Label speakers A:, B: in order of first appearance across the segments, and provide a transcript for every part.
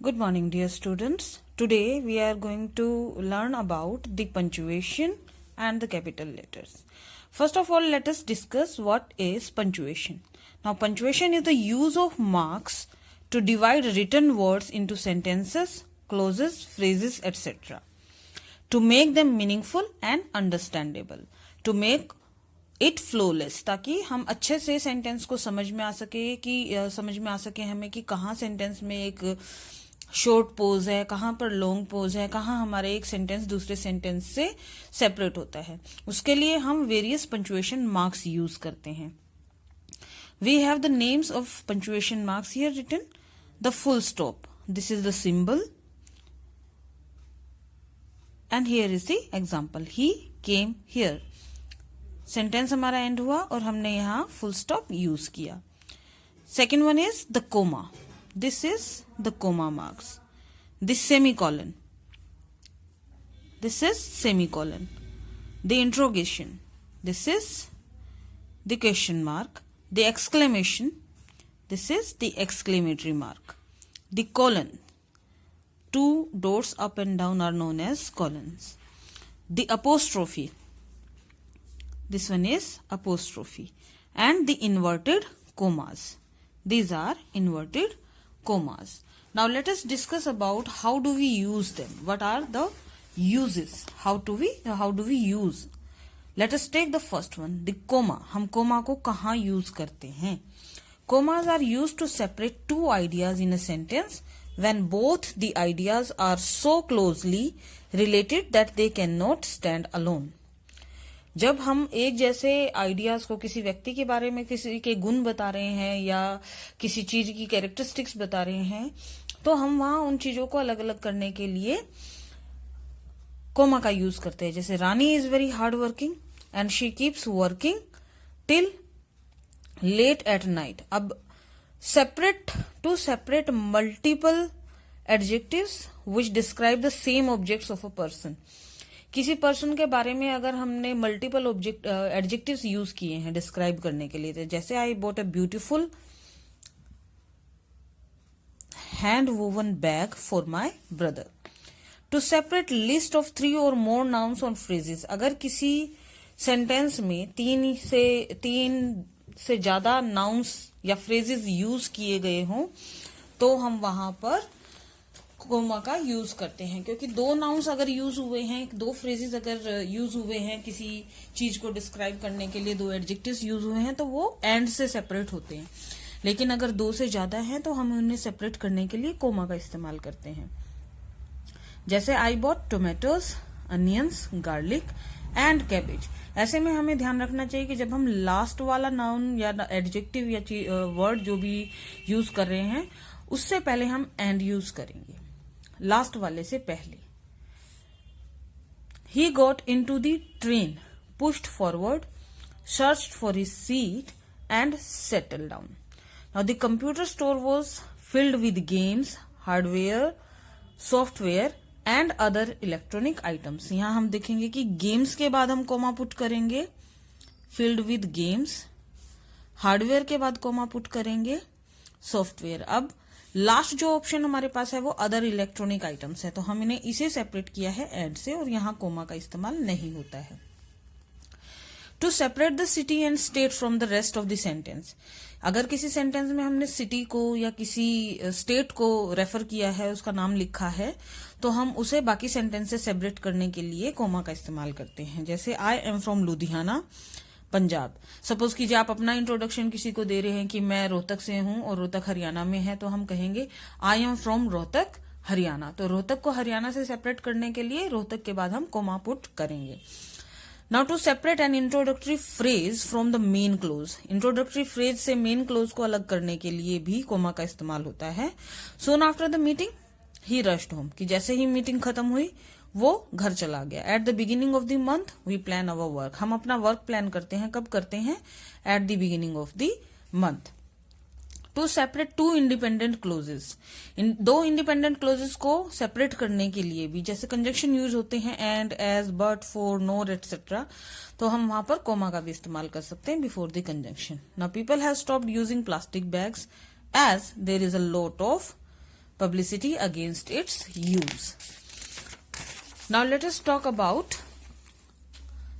A: Good morning, dear students. Today we are going to learn about the punctuation and the capital letters. First of all, let us discuss what is punctuation. Now, punctuation is the use of marks to divide written words into sentences, clauses, phrases, etc. to make them meaningful and understandable, to make it flawless, ताकि हम अच्छे से sentence को समझ में आ सके हमें कि कहाँ सेंटेंस में एक शॉर्ट पोज है, कहाँ पर लॉन्ग पोज है, कहाँ हमारे एक सेंटेंस दूसरे सेंटेंस से सेपरेट होता है। उसके लिए हम वेरियस पंचुएशन मार्क्स यूज करते हैं। We have the names of punctuation marks here written. The full stop, this is the symbol, and here is the example, he came here. Sentence हमारा end हुआ और हमने यहां फुल स्टॉप यूज किया। Second one is the comma, this is the comma marks. This semicolon, this is semicolon. The interrogation, this is the question mark. The exclamation, this is the exclamatory mark. The colon, two dots up and down are known as colons. The apostrophe, this one is apostrophe, and the inverted commas, these are inverted commas. Now let us discuss about how do we use them, what are the uses, how do we use. Let us take the first one, the comma. हम comma को कहाँ use करते हैं? Commas are used to separate two ideas in a sentence when both the ideas are so closely related that they cannot stand alone. जब हम एक जैसे ideas को, किसी व्यक्ति के बारे में किसी के गुण बता रहे हैं या किसी चीज की कैरेक्टरिस्टिक्स बता रहे हैं, तो हम वहां उन चीजों को अलग अलग करने के लिए कोमा का यूज करते हैं। जैसे Rani is very hard working and she keeps working till late at night. अब separate multiple adjectives which describe the same objects of a person. किसी पर्सन के बारे में अगर हमने मल्टीपल एडजेक्टिव्स यूज किए हैं डिस्क्राइब करने के लिए, तो जैसे I bought a beautiful hand woven bag for my brother. To separate list of 3 or more nouns on phrases, अगर किसी सेंटेंस में तीन से ज्यादा नाउन्स या फ्रेजेस यूज किए गए हों, तो हम वहां पर कोमा का यूज करते हैं। क्योंकि 2 नाउन्स अगर यूज हुए हैं, 2 फ्रेजेस अगर यूज हुए हैं किसी चीज को डिस्क्राइब करने के लिए, 2 एडजेक्टिव्स यूज हुए हैं, तो वो एंड से सेपरेट होते हैं। लेकिन अगर 2 से ज्यादा हैं तो हम उन्हें सेपरेट करने के लिए कोमा का इस्तेमाल करते हैं। जैसे I bot tomatoes, onions, garlic and cabbage. ऐसे में हमें ध्यान रखना चाहिए कि जब हम लास्ट वाला नाउन या एडजेक्टिव या वर्ड जो भी यूज कर रहे हैं, उससे पहले हम एंड यूज करेंगे, लास्ट वाले से पहले। He got in to the train, pushed forward, searched for his seat and settle down. Now the computer store was filled with games, hardware, software and other electronic items. यहां हम देखेंगे कि games के बाद हम कोमा पुट करेंगे, filled with games. Hardware के बाद कोमा पुट करेंगे, सॉफ्टवेयर। अब लास्ट जो ऑप्शन हमारे पास है वो अदर इलेक्ट्रॉनिक आइटम्स है, तो हम इन्हें इसे सेपरेट किया है एंड से, और यहां कोमा का इस्तेमाल नहीं होता है। To separate the city and state from the rest of the sentence, अगर किसी सेंटेंस में हमने सिटी को या किसी स्टेट को रेफर किया है, उसका नाम लिखा है, तो हम उसे बाकी सेंटेंस से सेपरेट करने के लिए कोमा का इस्तेमाल करते हैं। जैसे I am from Ludhiana, Punjab. Suppose कीजिए आप अपना इंट्रोडक्शन किसी को दे रहे हैं कि मैं रोहतक से हूं और रोहतक हरियाणा में है, तो हम कहेंगे I am from Rohtak, Haryana. तो रोहतक को हरियाणा से सेपरेट करने के लिए रोहतक के बाद हम कोमा पुट करेंगे। Now to separate an introductory phrase from the main clause, introductory phrase से main clause को अलग करने के लिए भी कोमा का इस्तेमाल होता है। Soon after the meeting, he rushed home, कि जैसे ही मीटिंग खत्म हुई वो घर चला गया। At the beginning of the month, we plan our work, हम अपना वर्क प्लान करते हैं, कब करते हैं? At the beginning of the month. To separate 2 independent clauses, इन 2 इंडिपेंडेंट क्लोजेस को सेपरेट करने के लिए भी, जैसे कंजक्शन यूज होते हैं and, as, but, for, nor etcetera, तो हम वहां पर कोमा का भी इस्तेमाल कर सकते हैं before the conjunction. Now people have stopped using plastic bags as there is a lot of publicity against its use. Now let us talk about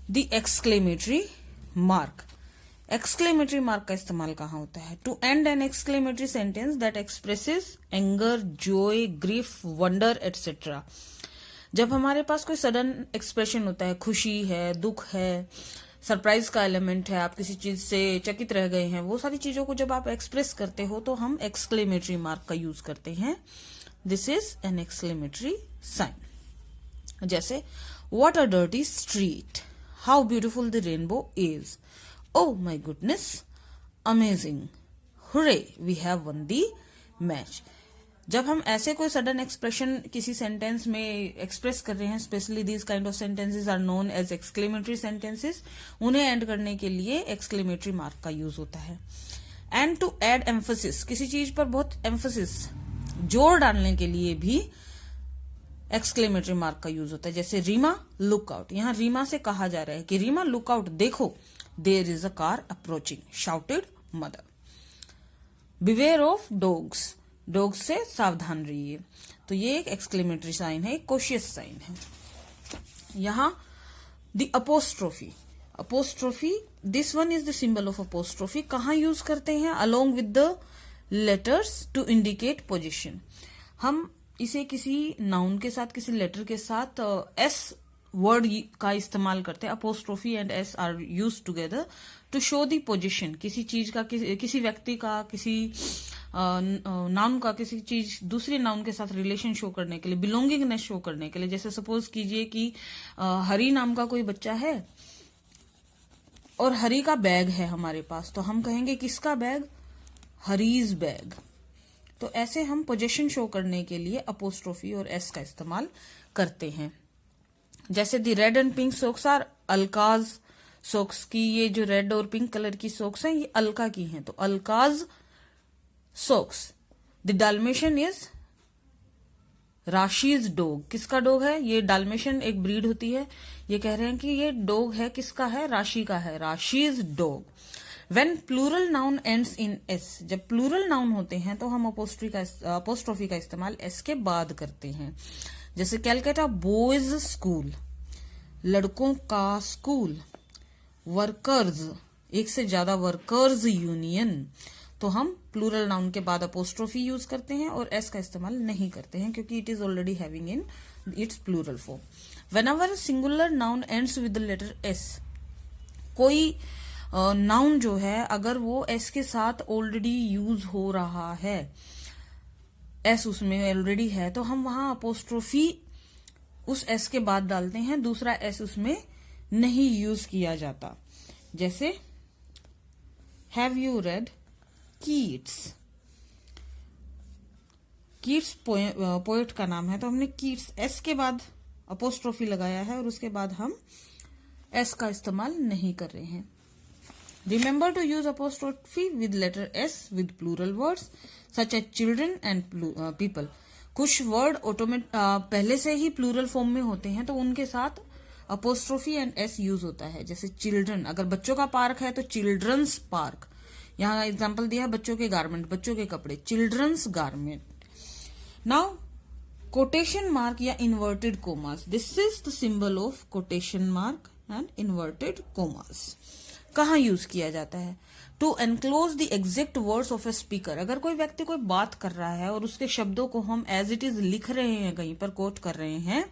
A: the exclamatory mark. Exclamatory mark का इस्तेमाल कहाँ होता है? To end an exclamatory sentence that expresses anger, joy, grief, wonder, etc. जब हमारे पास कोई sudden expression होता है, खुशी है, दुख है, सरप्राइज का एलिमेंट है, आप किसी चीज से चकित रह गए हैं, वो सारी चीजों को जब आप एक्सप्रेस करते हो तो हम एक्सक्लेमेटरी मार्क का यूज करते हैं. This is an exclamatory sign. जैसे what a dirty street, how beautiful the rainbow is, oh my goodness, amazing, hooray, we have won the match. जब हम ऐसे कोई सडन एक्सप्रेशन किसी सेंटेंस में एक्सप्रेस कर रहे हैं, specially these kind of sentences are known as exclamatory sentences, उन्हें एंड करने के लिए एक्सक्लेमेटरी मार्क का यूज होता है. एंड टू एड एम्फोसिस, किसी चीज पर बहुत एम्फोसिस, जोर डालने के लिए भी एक्सक्लेमेटरी मार्क का यूज होता है. जैसे रीमा लुकआउट, यहां रीमा से कहा जा रहा है कि रीमा लुकआउट, देखो, there is a car approaching, shouted mother. Beware of dogs, dogs से सावधान रहिए. तो ये एक एक्सक्लेमेटरी साइन है, एक कोशियस साइन है. यहां the apostrophe, apostrophe, this one is the symbol of apostrophe. कहां यूज करते हैं? Along with the letters to indicate position. हम इसे किसी नाउन के साथ, किसी लेटर के साथ एस वर्ड का इस्तेमाल करते हैं. Apostrophe and s are use together to show the position. किसी चीज का, किसी व्यक्ति का, किसी नाउन का किसी चीज दूसरे नाउन के साथ रिलेशन शो करने के लिए, बिलोंगिंगनेस शो करने के लिए. जैसे सपोज कीजिए कि हरी नाम का कोई बच्चा है और हरी का बैग है हमारे पास, तो हम कहेंगे किसका बैग? Hurries bag. तो ऐसे हम पोजीशन शो करने के लिए अपोस्ट्रोफी और एस का इस्तेमाल करते हैं. जैसे the red and pink socks are Alka's socks, की ये जो रेड और पिंक कलर की सोक्स हैं ये अलका की हैं, तो अलकाज socks. The Dalmatian is राशीज dog, किसका डॉग है? ये डाल्मेशियन एक ब्रीड होती है. ये कह रहे हैं कि ये डॉग है, किसका है? राशि का है, Rashi's dog. When plural noun ends in S, जब प्लूरल नाउन होते हैं तो हम अपोस्ट्रोफी का इस्तेमाल एस के बाद करते हैं. जैसे कैलकाटा बॉयज स्कूल, लड़कों का स्कूल. वर्कर्स, एक से ज्यादा वर्कर्स यूनियन, तो हम प्लूरल नाउन के बाद अपोस्ट्रोफी यूज करते हैं और एस का इस्तेमाल नहीं करते हैं क्योंकि it is already having in its plural form. Whenever singular noun ends with the letter s, कोई नाउन जो है अगर वो एस के साथ ऑलरेडी यूज हो रहा है, एस उसमें ऑलरेडी है, तो हम वहां अपोस्ट्रोफी उस एस के बाद डालते हैं, दूसरा एस उसमें नहीं यूज किया जाता. जैसे have you read Keats, Keats poet का नाम है, तो हमने कीट्स एस के बाद अपोस्ट्रोफी लगाया है और उसके बाद हम एस का इस्तेमाल नहीं कर रहे हैं. Remember to use apostrophe with letter S with plural words such as children and people. कुछ वर्ड पहले से ही प्लूरल फॉर्म में होते हैं तो उनके साथ अपोस्ट्रोफी एंड एस यूज होता है. जैसे चिल्ड्रन, अगर बच्चों का पार्क है तो चिल्ड्रंस पार्क. यहाँ एग्जाम्पल दिया है बच्चों के गारमेंट, बच्चों के कपड़े, children's garment. Now quotation mark या inverted commas, this is the symbol of quotation mark and inverted commas. कहाँ यूज किया जाता है? To enclose the exact words of a speaker. अगर कोई व्यक्ति कोई बात कर रहा है और उसके शब्दों को हम एज इट इज लिख रहे हैं, कहीं पर कोट कर रहे हैं,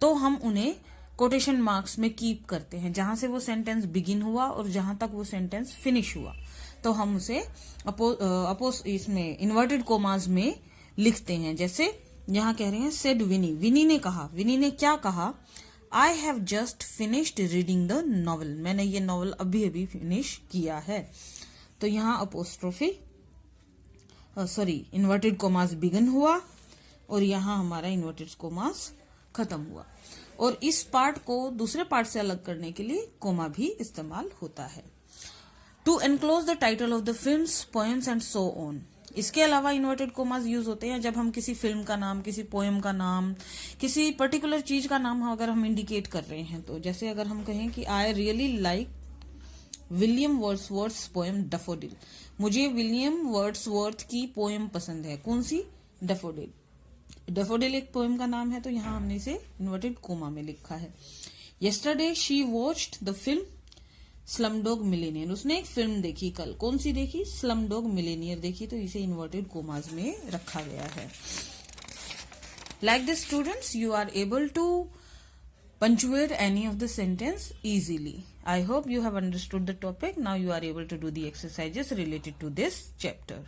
A: तो हम उन्हें कोटेशन मार्क्स में कीप करते हैं. जहां से वो सेंटेंस बिगिन हुआ और जहां तक वो सेंटेंस फिनिश हुआ, तो हम उसे इसमें इन्वर्टेड कोमास में लिखते हैं. जैसे यहां कह रहे हैं सेड विनी, विनी ने कहा. विनी ने क्या कहा? I have just finished reading the novel, मैंने ये नॉवल अभी अभी फिनिश किया है. तो यहाँ अपोस्ट्रोफी इन्वर्टेड कोमास बिगन हुआ और यहाँ हमारा इन्वर्टेड कोमास खत्म हुआ. और इस पार्ट को दूसरे पार्ट से अलग करने के लिए कोमा भी इस्तेमाल होता है. To enclose the title of the films, poems and so on. इसके अलावा इन्वर्टेड कोमास यूज होते हैं जब हम किसी फिल्म का नाम, किसी पोएम का नाम, किसी पर्टिकुलर चीज का नाम अगर हम इंडिकेट कर रहे हैं. तो जैसे अगर हम कहें कि I really like William Wordsworth poem daffodil, मुझे विलियम वर्ड्सवर्थ की पोएम पसंद है. कौन सी? डेफोडिल। डेफोडिल एक पोएम का नाम है, तो यहां हमने इसे इन्वर्टेड कोमा में लिखा है। Yesterday she watched the film Slumdog Millionaire. उसने एक फिल्म देखी कल। कौन सी देखी? स्लमडॉग मिलेनियर देखी, तो इसे इन्वर्टेड कोमाज में रखा गया है। Like this students, you are able to punctuate any of the sentence easily. I hope you have understood the topic. Now you are able to do the exercises related to this chapter.